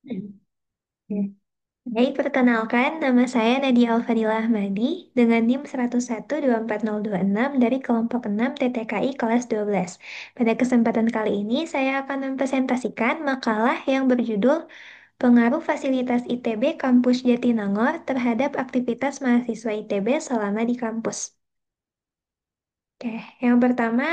Hmm. Baik, perkenalkan, nama saya Nadia Alfadila Ahmadi dengan NIM 101-24026 dari kelompok 6 TTKI kelas 12. Pada kesempatan kali ini, saya akan mempresentasikan makalah yang berjudul Pengaruh Fasilitas ITB Kampus Jatinangor terhadap aktivitas mahasiswa ITB selama di kampus. Oke, yang pertama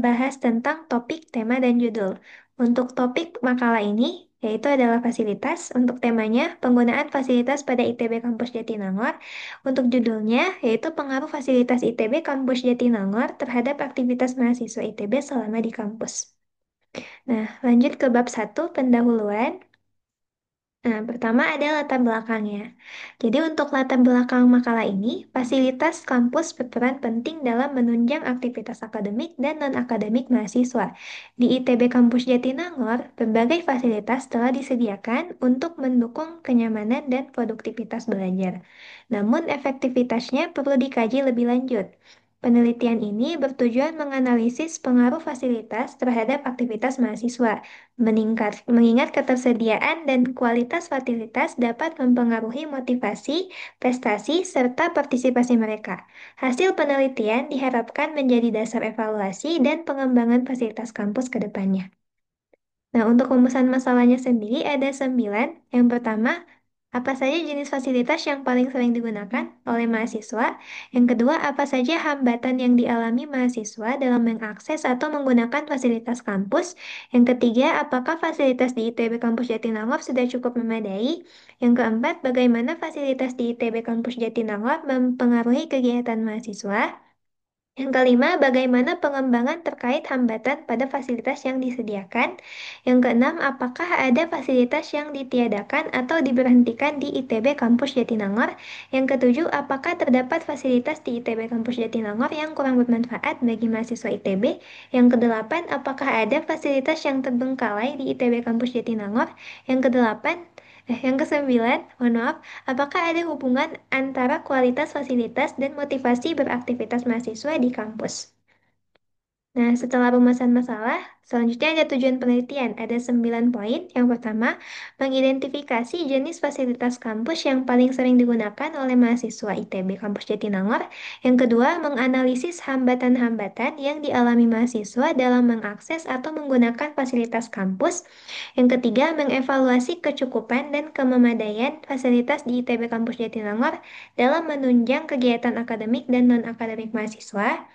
bahas tentang topik, tema, dan judul. Untuk topik makalah ini, yaitu adalah fasilitas. Untuk temanya, penggunaan fasilitas pada ITB Kampus Jatinangor. Untuk judulnya, yaitu pengaruh fasilitas ITB Kampus Jatinangor terhadap aktivitas mahasiswa ITB selama di kampus. Nah, lanjut ke bab satu pendahuluan. Nah, pertama ada latar belakangnya. Jadi untuk latar belakang makalah ini, fasilitas kampus berperan penting dalam menunjang aktivitas akademik dan non-akademik mahasiswa. Di ITB Kampus Jatinangor, berbagai fasilitas telah disediakan untuk mendukung kenyamanan dan produktivitas belajar. Namun efektivitasnya perlu dikaji lebih lanjut. Penelitian ini bertujuan menganalisis pengaruh fasilitas terhadap aktivitas mahasiswa mengingat ketersediaan dan kualitas fasilitas dapat mempengaruhi motivasi, prestasi, serta partisipasi mereka. Hasil penelitian diharapkan menjadi dasar evaluasi dan pengembangan fasilitas kampus ke depannya. Nah, untuk rumusan masalahnya sendiri ada 9. Yang pertama, apa saja jenis fasilitas yang paling sering digunakan oleh mahasiswa? Yang kedua, apa saja hambatan yang dialami mahasiswa dalam mengakses atau menggunakan fasilitas kampus? Yang ketiga, apakah fasilitas di ITB Kampus Jatinangor sudah cukup memadai? Yang keempat, bagaimana fasilitas di ITB Kampus Jatinangor mempengaruhi kegiatan mahasiswa? Yang kelima, bagaimana pengembangan terkait hambatan pada fasilitas yang disediakan? Yang keenam, apakah ada fasilitas yang ditiadakan atau diberhentikan di ITB Kampus Jatinangor? Yang ketujuh, apakah terdapat fasilitas di ITB Kampus Jatinangor yang kurang bermanfaat bagi mahasiswa ITB? Yang kedelapan, apakah ada fasilitas yang terbengkalai di ITB Kampus Jatinangor? Yang kedelapan, yang kesembilan, mohon maaf, apakah ada hubungan antara kualitas fasilitas dan motivasi beraktivitas mahasiswa di kampus? Nah, setelah rumusan masalah, selanjutnya ada tujuan penelitian. Ada 9 poin. Yang pertama, mengidentifikasi jenis fasilitas kampus yang paling sering digunakan oleh mahasiswa ITB Kampus Jatinangor. Yang kedua, menganalisis hambatan-hambatan yang dialami mahasiswa dalam mengakses atau menggunakan fasilitas kampus. Yang ketiga, mengevaluasi kecukupan dan kememadaian fasilitas di ITB Kampus Jatinangor dalam menunjang kegiatan akademik dan non-akademik mahasiswa.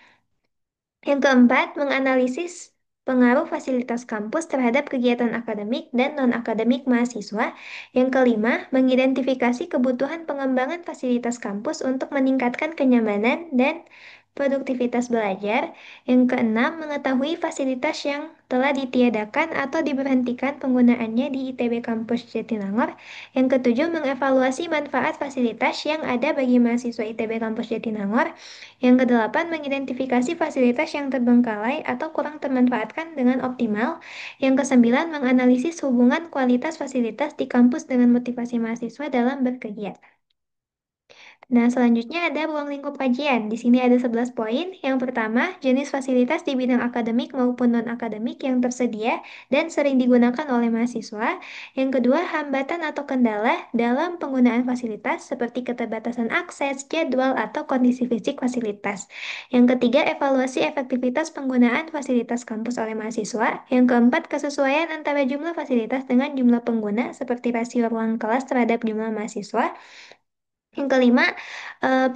Yang keempat, menganalisis pengaruh fasilitas kampus terhadap kegiatan akademik dan non-akademik mahasiswa. Yang kelima, mengidentifikasi kebutuhan pengembangan fasilitas kampus untuk meningkatkan kenyamanan dan produktivitas belajar. Yang keenam, mengetahui fasilitas yang telah ditiadakan atau diberhentikan penggunaannya di ITB Kampus Jatinangor. Yang ketujuh, mengevaluasi manfaat fasilitas yang ada bagi mahasiswa ITB Kampus Jatinangor. Yang kedelapan, mengidentifikasi fasilitas yang terbengkalai atau kurang termanfaatkan dengan optimal. Yang kesembilan, menganalisis hubungan kualitas fasilitas di kampus dengan motivasi mahasiswa dalam berkegiatan. Nah, selanjutnya ada ruang lingkup kajian. Di sini ada 11 poin. Yang pertama, jenis fasilitas di bidang akademik maupun non-akademik yang tersedia dan sering digunakan oleh mahasiswa. Yang kedua, hambatan atau kendala dalam penggunaan fasilitas seperti keterbatasan akses, jadwal, atau kondisi fisik fasilitas. Yang ketiga, evaluasi efektivitas penggunaan fasilitas kampus oleh mahasiswa. Yang keempat, kesesuaian antara jumlah fasilitas dengan jumlah pengguna seperti rasio ruang kelas terhadap jumlah mahasiswa. Yang kelima,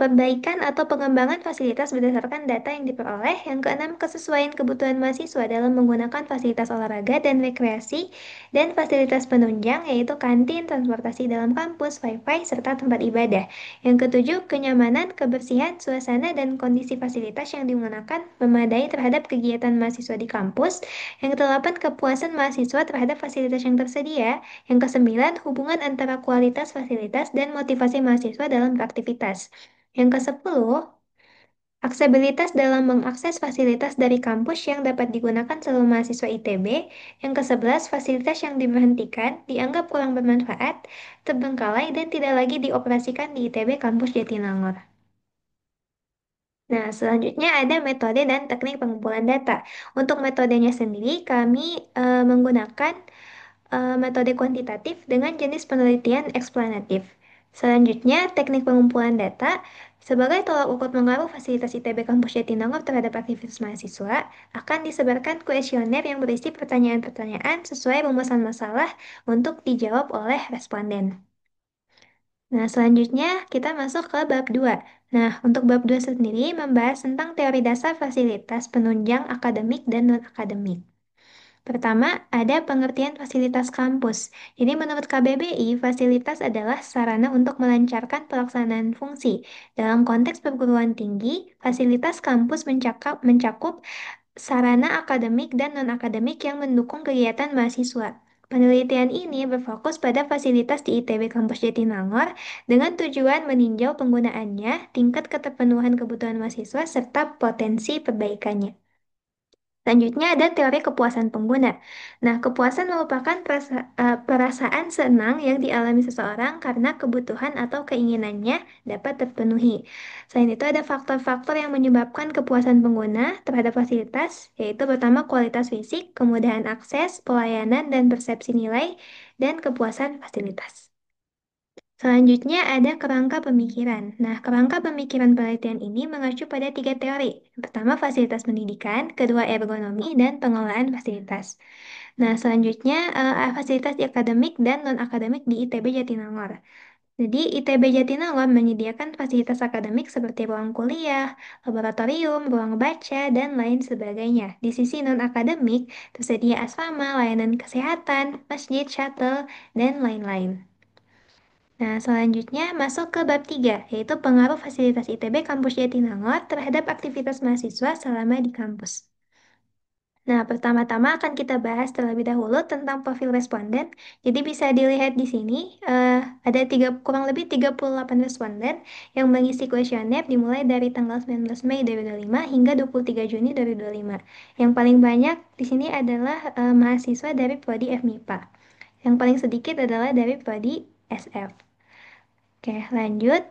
perbaikan atau pengembangan fasilitas berdasarkan data yang diperoleh. Yang keenam, kesesuaian kebutuhan mahasiswa dalam menggunakan fasilitas olahraga dan rekreasi dan fasilitas penunjang, yaitu kantin, transportasi dalam kampus, wifi, serta tempat ibadah. Yang ketujuh, kenyamanan, kebersihan, suasana, dan kondisi fasilitas yang digunakan memadai terhadap kegiatan mahasiswa di kampus. Yang kedelapan, kepuasan mahasiswa terhadap fasilitas yang tersedia. Yang kesembilan, hubungan antara kualitas fasilitas dan motivasi mahasiswa dalam beraktivitas. Yang kesepuluh, aksesibilitas dalam mengakses fasilitas dari kampus yang dapat digunakan seluruh mahasiswa ITB. Yang kesebelas, fasilitas yang diberhentikan dianggap kurang bermanfaat, terbengkalai, dan tidak lagi dioperasikan di ITB Kampus Jatinangor. Nah, selanjutnya ada metode dan teknik pengumpulan data. Untuk metodenya sendiri, kami menggunakan metode kuantitatif dengan jenis penelitian eksplanatif. Selanjutnya, teknik pengumpulan data. Sebagai tolak ukur pengaruh fasilitas ITB Kampus Jatinangor terhadap aktivitas mahasiswa, akan disebarkan kuesioner yang berisi pertanyaan-pertanyaan sesuai rumusan masalah untuk dijawab oleh responden. Nah, selanjutnya kita masuk ke bab 2. Nah, untuk bab 2 sendiri membahas tentang teori dasar fasilitas penunjang akademik dan non-akademik. Pertama, ada pengertian fasilitas kampus. Jadi menurut KBBI, fasilitas adalah sarana untuk melancarkan pelaksanaan fungsi. Dalam konteks perguruan tinggi, fasilitas kampus mencakup sarana akademik dan non-akademik yang mendukung kegiatan mahasiswa. Penelitian ini berfokus pada fasilitas di ITB Kampus Jatinangor dengan tujuan meninjau penggunaannya, tingkat keterpenuhan kebutuhan mahasiswa, serta potensi perbaikannya. Selanjutnya ada teori kepuasan pengguna. Nah, kepuasan merupakan perasaan senang yang dialami seseorang karena kebutuhan atau keinginannya dapat terpenuhi. Selain itu ada faktor-faktor yang menyebabkan kepuasan pengguna terhadap fasilitas, yaitu pertama kualitas fisik, kemudahan akses, pelayanan, dan persepsi nilai, dan kepuasan fasilitas. Selanjutnya ada kerangka pemikiran. Nah, kerangka pemikiran penelitian ini mengacu pada tiga teori. Yang pertama, fasilitas pendidikan, kedua, ergonomi, dan pengelolaan fasilitas. Nah, selanjutnya, fasilitas di akademik dan non-akademik di ITB Jatinangor. Jadi, ITB Jatinangor menyediakan fasilitas akademik seperti ruang kuliah, laboratorium, ruang baca, dan lain sebagainya. Di sisi non-akademik, tersedia asrama, layanan kesehatan, masjid, shuttle, dan lain-lain. Nah, selanjutnya masuk ke bab 3, yaitu pengaruh fasilitas ITB Kampus Jatinangor terhadap aktivitas mahasiswa selama di kampus. Nah, pertama-tama akan kita bahas terlebih dahulu tentang profil responden. Jadi bisa dilihat di sini, ada kurang lebih 38 responden yang mengisi kuesioner dimulai dari tanggal 19 Mei 2025 hingga 23 Juni 2025. Yang paling banyak di sini adalah mahasiswa dari Prodi FMIPA. Yang paling sedikit adalah dari Prodi SF. Oke, lanjut.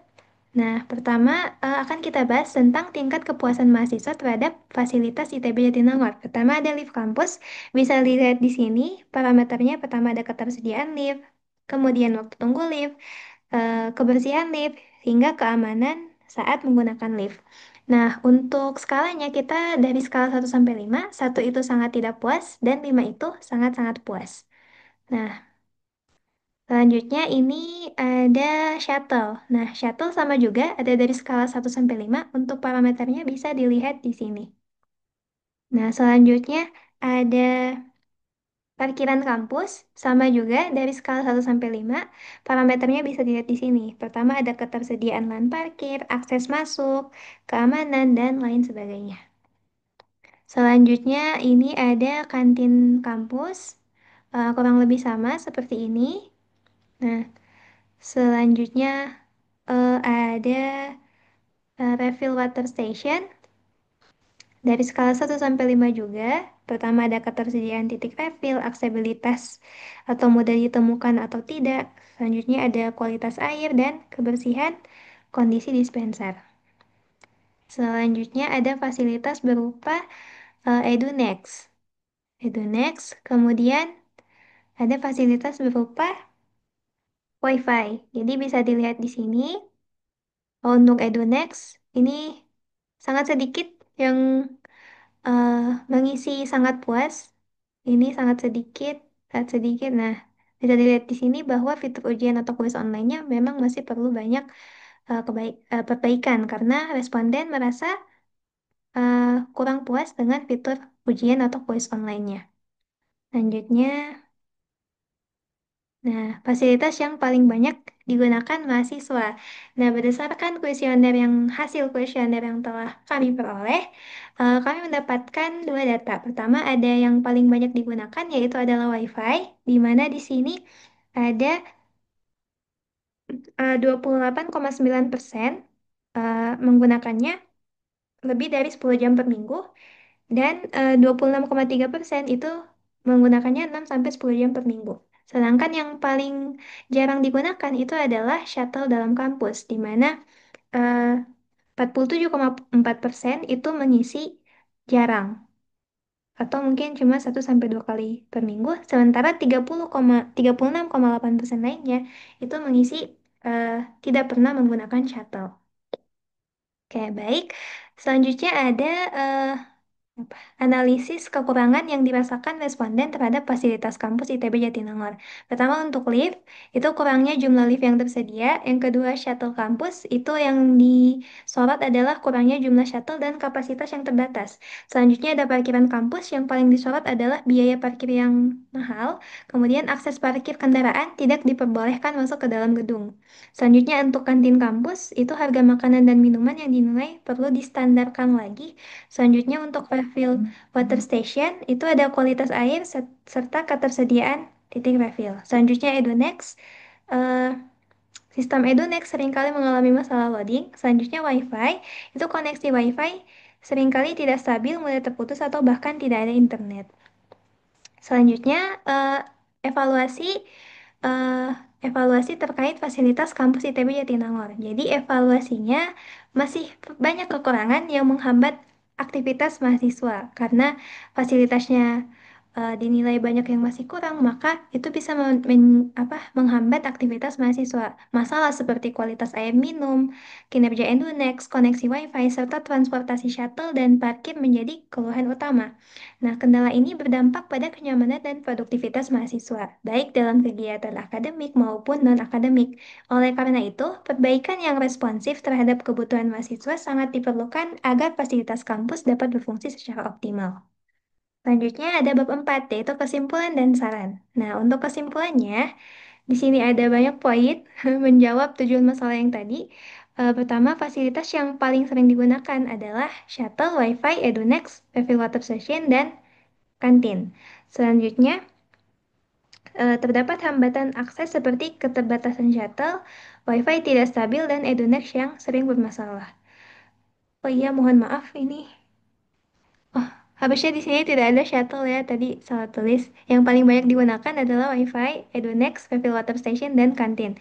Nah, pertama akan kita bahas tentang tingkat kepuasan mahasiswa terhadap fasilitas ITB Jatinangor. Pertama ada lift kampus, bisa dilihat di sini parameternya. Pertama ada ketersediaan lift, kemudian waktu tunggu lift, kebersihan lift, hingga keamanan saat menggunakan lift. Nah, untuk skalanya kita dari skala 1 sampai 5, 1 itu sangat tidak puas dan 5 itu sangat-sangat puas. Nah, selanjutnya ini ada shuttle. Nah, shuttle sama juga ada dari skala 1 sampai 5. Untuk parameternya bisa dilihat di sini. Nah, selanjutnya ada parkiran kampus sama juga dari skala 1 sampai 5. Parameternya bisa dilihat di sini. Pertama ada ketersediaan lahan parkir, akses masuk, keamanan, dan lain sebagainya. Selanjutnya ini ada kantin kampus. Kurang lebih sama seperti ini. Nah, selanjutnya ada refill water station dari skala 1 sampai 5 juga. Pertama ada ketersediaan titik refill, aksesibilitas atau mudah ditemukan atau tidak. Selanjutnya ada kualitas air dan kebersihan kondisi dispenser. Selanjutnya ada fasilitas berupa EduNext. EduNext, kemudian ada fasilitas berupa WiFi. Jadi bisa dilihat di sini. Untuk EduNext, ini sangat sedikit yang eh, mengisi sangat puas. Ini sangat sedikit. Nah, bisa dilihat di sini bahwa fitur ujian atau kuis online-nya memang masih perlu banyak perbaikan karena responden merasa kurang puas dengan fitur ujian atau kuis online-nya. Selanjutnya, nah, fasilitas yang paling banyak digunakan mahasiswa. Nah, berdasarkan hasil kuesioner yang telah kami peroleh, kami mendapatkan dua data. Pertama, ada yang paling banyak digunakan, yaitu adalah WiFi, di mana di sini ada 28,9% menggunakannya lebih dari 10 jam per minggu, dan 26,3% itu menggunakannya 6 sampai 10 jam per minggu. Sedangkan yang paling jarang digunakan itu adalah shuttle dalam kampus, di mana eh, 47,4% itu mengisi jarang. atau mungkin cuma 1 sampai 2 kali per minggu, sementara 36,8% lainnya itu mengisi eh, tidak pernah menggunakan shuttle. Oke, baik. Selanjutnya ada eh, analisis kekurangan yang dirasakan responden terhadap fasilitas kampus ITB Jatinangor. Pertama, untuk lift, itu kurangnya jumlah lift yang tersedia. Yang kedua, shuttle kampus, itu yang disorot adalah kurangnya jumlah shuttle dan kapasitas yang terbatas. Selanjutnya ada parkiran kampus, yang paling disorot adalah biaya parkir yang mahal. Kemudian akses parkir kendaraan tidak diperbolehkan masuk ke dalam gedung. Selanjutnya untuk kantin kampus, itu harga makanan dan minuman yang dinilai perlu distandarkan lagi. Selanjutnya untuk refill water station itu ada kualitas air serta ketersediaan titik refill. Selanjutnya EduNext. eh, Sistem EduNext seringkali mengalami masalah loading. Selanjutnya WiFi. Itu koneksi WiFi seringkali tidak stabil, mudah terputus atau bahkan tidak ada internet. Selanjutnya, evaluasi eh, evaluasi terkait fasilitas kampus ITB Jatinangor. Jadi evaluasinya masih banyak kekurangan yang menghambat aktivitas mahasiswa karena fasilitasnya dinilai banyak yang masih kurang, maka itu bisa menghambat aktivitas mahasiswa. Masalah seperti kualitas air minum, kinerja Edunex, koneksi WiFi, serta transportasi shuttle dan parkir menjadi keluhan utama. Nah, kendala ini berdampak pada kenyamanan dan produktivitas mahasiswa, baik dalam kegiatan akademik maupun non-akademik. Oleh karena itu, perbaikan yang responsif terhadap kebutuhan mahasiswa sangat diperlukan agar fasilitas kampus dapat berfungsi secara optimal. Selanjutnya ada bab 4, yaitu kesimpulan dan saran. Nah, untuk kesimpulannya, di sini ada banyak poin menjawab tujuan masalah yang tadi. Pertama, fasilitas yang paling sering digunakan adalah shuttle, wifi, edunex, refill water station, dan kantin. Selanjutnya, terdapat hambatan akses seperti keterbatasan shuttle, wifi tidak stabil, dan edunex yang sering bermasalah. Oh iya, mohon maaf ini. Oh, habisnya di sini tidak ada shuttle ya, tadi salah tulis. Yang paling banyak digunakan adalah WiFi, EduNex, refill water station, dan kantin.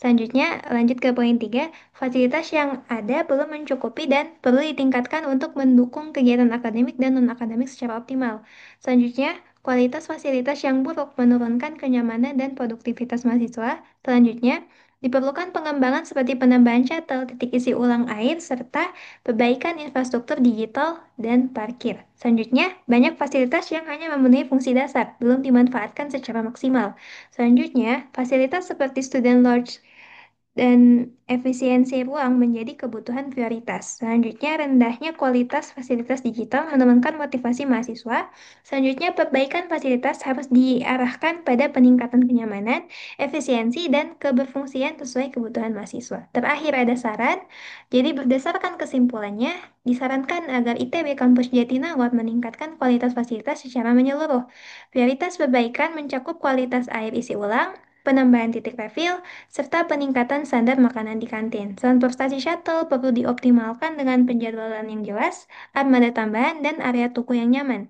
Selanjutnya, lanjut ke poin 3. Fasilitas yang ada belum mencukupi dan perlu ditingkatkan untuk mendukung kegiatan akademik dan non-akademik secara optimal. Selanjutnya, kualitas fasilitas yang buruk menurunkan kenyamanan dan produktivitas mahasiswa. Selanjutnya, diperlukan pengembangan seperti penambahan shuttle, titik isi ulang air, serta perbaikan infrastruktur digital dan parkir. Selanjutnya, banyak fasilitas yang hanya memenuhi fungsi dasar, belum dimanfaatkan secara maksimal. Selanjutnya, fasilitas seperti student lodge dan efisiensi ruang menjadi kebutuhan prioritas. Selanjutnya, rendahnya kualitas fasilitas digital menurunkan motivasi mahasiswa. Selanjutnya, perbaikan fasilitas harus diarahkan pada peningkatan kenyamanan, efisiensi, dan keberfungsian sesuai kebutuhan mahasiswa. Terakhir, ada saran. Jadi, berdasarkan kesimpulannya, disarankan agar ITB Kampus Jatinangor meningkatkan kualitas fasilitas secara menyeluruh. Prioritas perbaikan mencakup kualitas air isi ulang, penambahan titik refill, serta peningkatan standar makanan di kantin. Transportasi shuttle perlu dioptimalkan dengan penjadwalan yang jelas, armada tambahan, dan area tuku yang nyaman.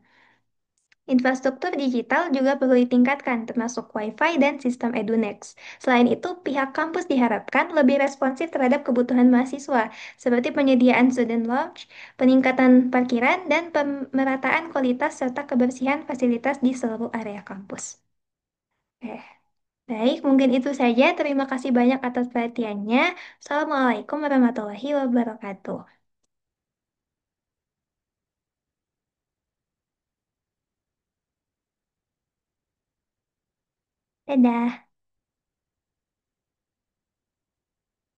Infrastruktur digital juga perlu ditingkatkan, termasuk Wi-Fi dan sistem EduNex. Selain itu, pihak kampus diharapkan lebih responsif terhadap kebutuhan mahasiswa, seperti penyediaan student lodge, peningkatan parkiran, dan pemerataan kualitas serta kebersihan fasilitas di seluruh area kampus. Eh, Baik, mungkin itu saja. Terima kasih banyak atas perhatiannya. Assalamualaikum warahmatullahi wabarakatuh. Dadah.